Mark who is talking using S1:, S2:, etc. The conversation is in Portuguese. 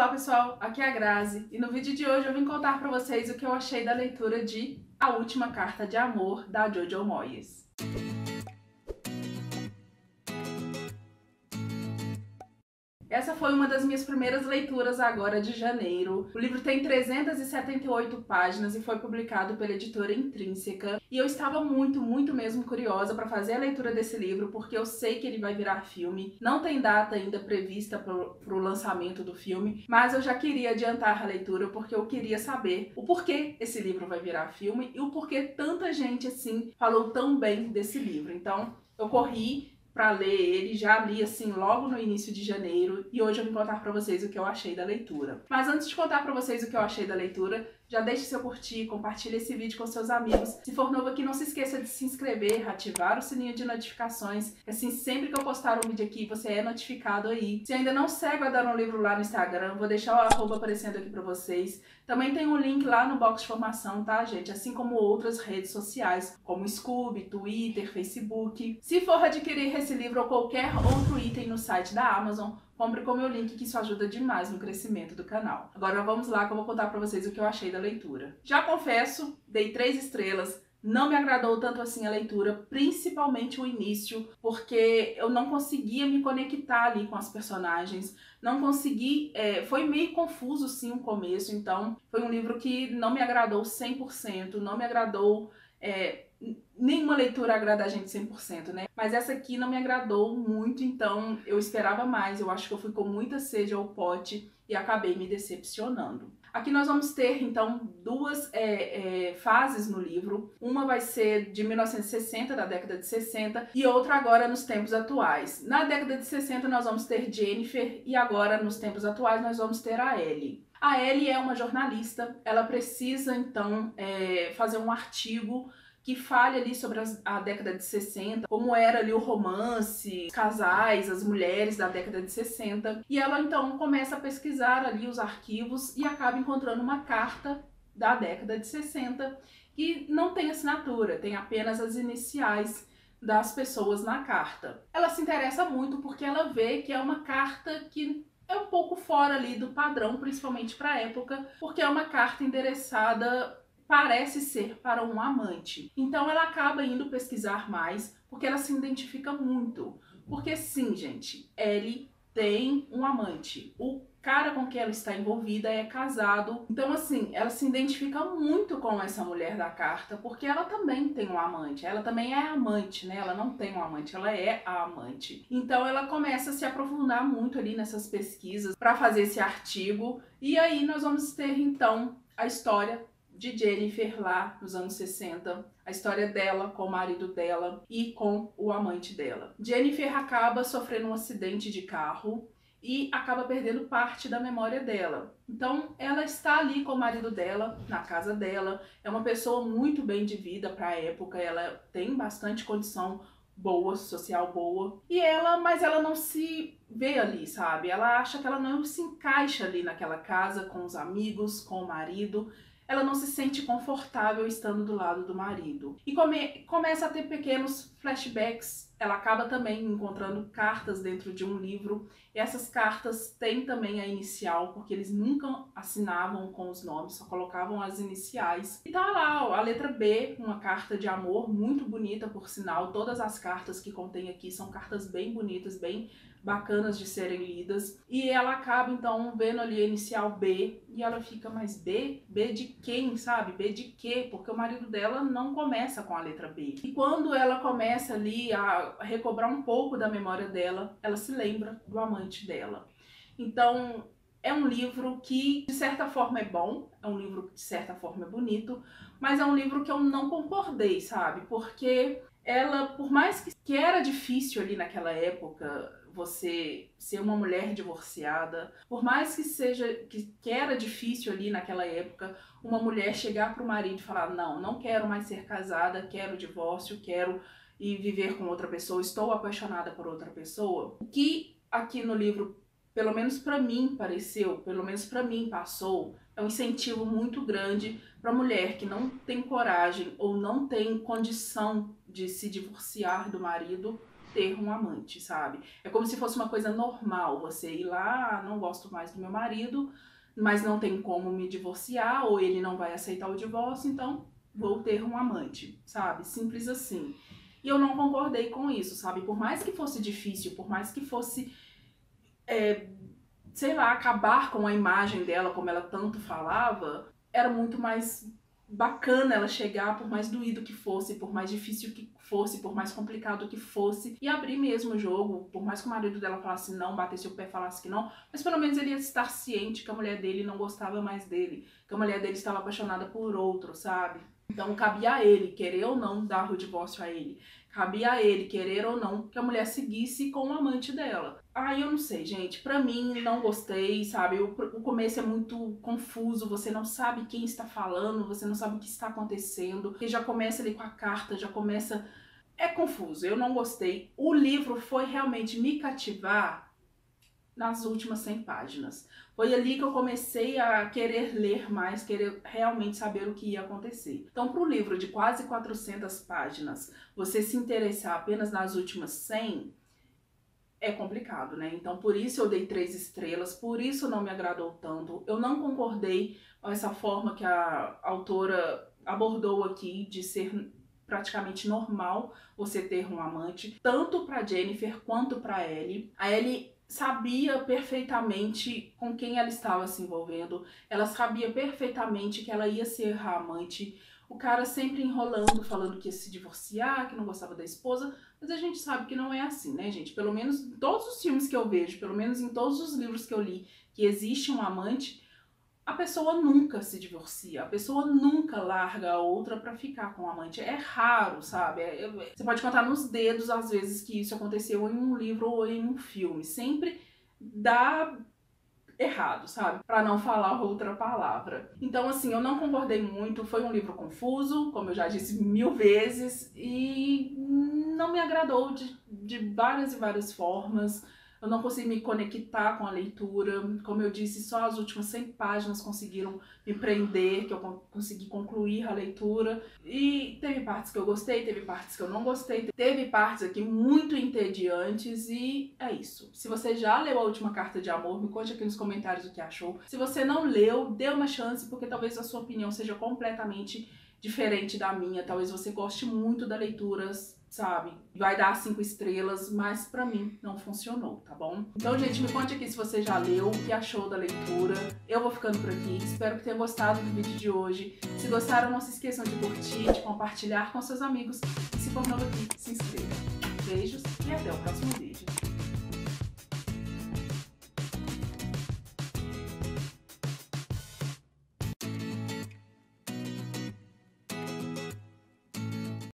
S1: Olá pessoal, aqui é a Grazi e no vídeo de hoje eu vim contar pra vocês o que eu achei da leitura de A Última Carta de Amor, da Jojo Moyes. Essa foi uma das minhas primeiras leituras agora de janeiro. O livro tem 378 páginas e foi publicado pela editora Intrínseca. E eu estava muito mesmo curiosa para fazer a leitura desse livro, porque eu sei que ele vai virar filme. Não tem data ainda prevista para o lançamento do filme, mas eu já queria adiantar a leitura porque eu queria saber o porquê esse livro vai virar filme e o porquê tanta gente assim falou tão bem desse livro. Então eu corri para ler ele, já li assim logo no início de janeiro e hoje eu vim contar para vocês o que eu achei da leitura. Mas antes de contar para vocês o que eu achei da leitura, já deixe seu curtir, compartilhe esse vídeo com seus amigos. Se for novo aqui, não se esqueça de se inscrever, ativar o sininho de notificações, assim sempre que eu postar um vídeo aqui você é notificado aí. Se ainda não segue a Dar um Livro lá no Instagram, vou deixar o arroba aparecendo aqui para vocês. Também tem um link lá no box de informação, tá gente? Assim como outras redes sociais, como Scoob, Twitter, Facebook. Se for adquirir esse livro ou qualquer outro item no site da Amazon, compre com o meu link, que isso ajuda demais no crescimento do canal. Agora vamos lá que eu vou contar pra vocês o que eu achei da leitura. Já confesso, dei 3 estrelas, não me agradou tanto assim a leitura, principalmente o início, porque eu não conseguia me conectar ali com as personagens, não consegui, foi meio confuso sim o começo, então foi um livro que não me agradou 100%, não me agradou, nenhuma leitura agrada a gente 100%, né? Mas essa aqui não me agradou muito, então eu esperava mais, eu acho que eu fui com muita sede ao pote e acabei me decepcionando. Aqui nós vamos ter, então, duas fases no livro. Uma vai ser de 1960, da década de 60, e outra agora nos tempos atuais. Na década de 60 nós vamos ter Jennifer, e agora nos tempos atuais nós vamos ter a Ellie. A Ellie é uma jornalista, ela precisa, então, fazer um artigo que fale ali sobre a década de 60, como era ali o romance, os casais, as mulheres da década de 60. E ela então começa a pesquisar ali os arquivos e acaba encontrando uma carta da década de 60 que não tem assinatura, tem apenas as iniciais das pessoas na carta. Ela se interessa muito porque ela vê que é uma carta que é um pouco fora ali do padrão, principalmente para a época, porque é uma carta endereçada, parece ser para um amante. Então ela acaba indo pesquisar mais, porque ela se identifica muito. Porque sim, gente, Ellie tem um amante. O cara com quem ela está envolvida é casado. Então assim, ela se identifica muito com essa mulher da carta, porque ela também tem um amante. Ela também é amante, né? Ela não tem um amante, ela é a amante. Então ela começa a se aprofundar muito ali nessas pesquisas para fazer esse artigo. E aí nós vamos ter então a história de Jennifer lá nos anos 60, a história dela com o marido dela e com o amante dela. Jennifer acaba sofrendo um acidente de carro e acaba perdendo parte da memória dela. Então ela está ali com o marido dela, na casa dela, é uma pessoa muito bem de vida para a época, ela tem bastante condição boa, social boa, mas ela não se vê ali, sabe? Ela acha que ela não se encaixa ali naquela casa com os amigos, com o marido. Ela não se sente confortável estando do lado do marido. E começa a ter pequenos flashbacks. Ela acaba também encontrando cartas dentro de um livro. E essas cartas têm também a inicial, porque eles nunca assinavam com os nomes, só colocavam as iniciais. E tá lá, ó, a letra B, uma carta de amor, muito bonita por sinal. Todas as cartas que contém aqui são cartas bem bonitas, bem bacanas de serem lidas. E ela acaba então vendo ali a inicial B e ela fica, mas B? B de quem, sabe? B de quê? Porque o marido dela não começa com a letra B. E quando ela começa ali a recobrar um pouco da memória dela, ela se lembra do amante dela. Então é um livro que de certa forma é bom, é um livro que de certa forma é bonito, mas é um livro que eu não concordei, sabe? Porque ela, por mais que era difícil ali naquela época você ser uma mulher divorciada, por mais que seja que era difícil ali naquela época uma mulher chegar para o marido e falar não quero mais ser casada, quero divórcio, quero ir viver com outra pessoa, estou apaixonada por outra pessoa. O que aqui no livro, pelo menos para mim pareceu, pelo menos para mim passou, é um incentivo muito grande para mulher que não tem coragem ou não tem condição de se divorciar do marido, ter um amante, sabe? É como se fosse uma coisa normal você ir lá, não gosto mais do meu marido, mas não tem como me divorciar, ou ele não vai aceitar o divórcio, então vou ter um amante, sabe? Simples assim. E eu não concordei com isso, sabe? Por mais que fosse difícil, por mais que fosse, sei lá, acabar com a imagem dela, como ela tanto falava, era muito mais bacana ela chegar, por mais doído que fosse, por mais difícil que fosse, por mais complicado que fosse, e abrir mesmo o jogo, por mais que o marido dela falasse não, batesse o pé e falasse que não, mas pelo menos ele ia estar ciente que a mulher dele não gostava mais dele, que a mulher dele estava apaixonada por outro, sabe? Então cabia a ele, querer ou não dar o divórcio a ele. Cabia a ele, querer ou não, que a mulher seguisse com o amante dela. Eu não sei, gente. Pra mim, não gostei, sabe? O começo é muito confuso, você não sabe quem está falando, você não sabe o que está acontecendo. E já começa ali com a carta, já começa... É confuso, eu não gostei. O livro foi realmente me cativar nas últimas 100 páginas. Foi ali que eu comecei a querer ler mais, querer realmente saber o que ia acontecer. Então, para um livro de quase 400 páginas, você se interessar apenas nas últimas 100, é complicado, né? Então, por isso eu dei 3 estrelas, por isso não me agradou tanto. Eu não concordei com essa forma que a autora abordou aqui, de ser praticamente normal você ter um amante, tanto para Jennifer quanto para Ellie. A Ellie sabia perfeitamente com quem ela estava se envolvendo, ela sabia perfeitamente que ela ia ser a amante, o cara sempre enrolando, falando que ia se divorciar, que não gostava da esposa, mas a gente sabe que não é assim, né, gente? Pelo menos em todos os filmes que eu vejo, pelo menos em todos os livros que eu li, que existe um amante, a pessoa nunca se divorcia, a pessoa nunca larga a outra pra ficar com o amante. É raro, sabe? Você pode contar nos dedos às vezes que isso aconteceu em um livro ou em um filme. Sempre dá errado, sabe? Pra não falar outra palavra. Então, assim, eu não concordei muito. Foi um livro confuso, como eu já disse 1000 vezes, e não me agradou de várias e várias formas. Eu não consegui me conectar com a leitura. Como eu disse, só as últimas 100 páginas conseguiram me prender, que eu consegui concluir a leitura. E teve partes que eu gostei, teve partes que eu não gostei, teve partes aqui muito entediantes e é isso. Se você já leu A Última Carta de Amor, me conte aqui nos comentários o que achou. Se você não leu, dê uma chance, porque talvez a sua opinião seja completamente diferente da minha. Talvez você goste muito da leitura, sabe? Vai dar 5 estrelas, mas pra mim não funcionou, tá bom? Então, gente, me conte aqui se você já leu, o que achou da leitura. Eu vou ficando por aqui, espero que tenha gostado do vídeo de hoje. Se gostaram, não se esqueçam de curtir, de compartilhar com seus amigos. E se for novo aqui, se inscreva. Beijos e até o próximo vídeo.